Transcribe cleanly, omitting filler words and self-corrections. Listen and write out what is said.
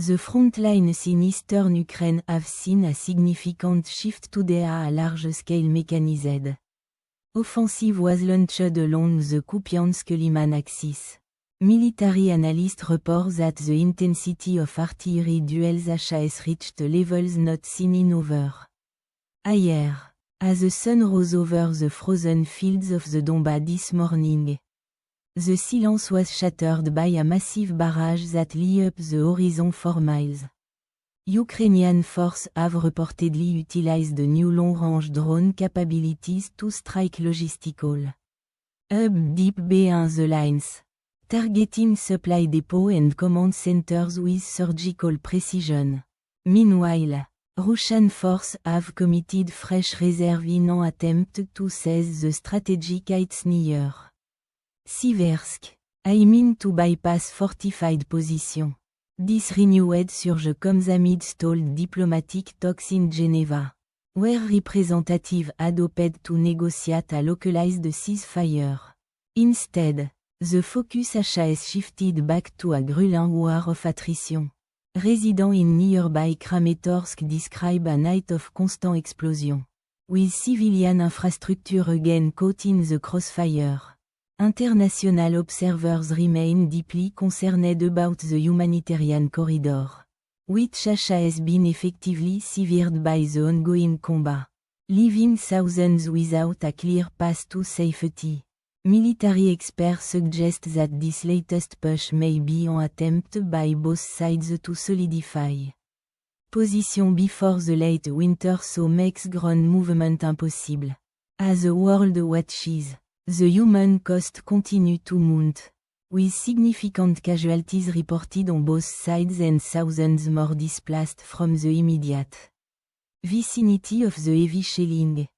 The front lines in eastern Ukraine have seen a significant shift today a large-scale mechanized offensive was launched along the Kupiansk-Liman axis. Military analysts report that the intensity of artillery duels has reached levels not seen in over a year. As the sun rose over the frozen fields of the Donbas this morning, the silence was shattered by a massive barrage that lit up the horizon for miles. Ukrainian forces have reportedly utilized the new long-range drone capabilities to strike logistical hubs deep behind the lines, targeting supply depots and command centers with surgical precision. Meanwhile, Russian forces have committed fresh reserve in an attempt to seize the strategic heights near Siversk, aiming to bypass fortified positions. This renewed surge comes amid stalled diplomatic talks in Geneva, where representatives had hoped to negotiate a localized ceasefire. Instead, the focus has shifted back to a grueling war of attrition. Residents in nearby Kramatorsk describe a night of constant explosion, with civilian infrastructure again caught in the crossfire. International observers remain deeply concerned about the humanitarian corridor, which has been effectively severed by the ongoing combat, leaving thousands without a clear path to safety. Military experts suggest that this latest push may be an attempt by both sides to solidify position before the late winter so makes ground movement impossible. As the world watches, the human cost continue to mount, with significant casualties reported on both sides and thousands more displaced from the immediate vicinity of the heavy shelling.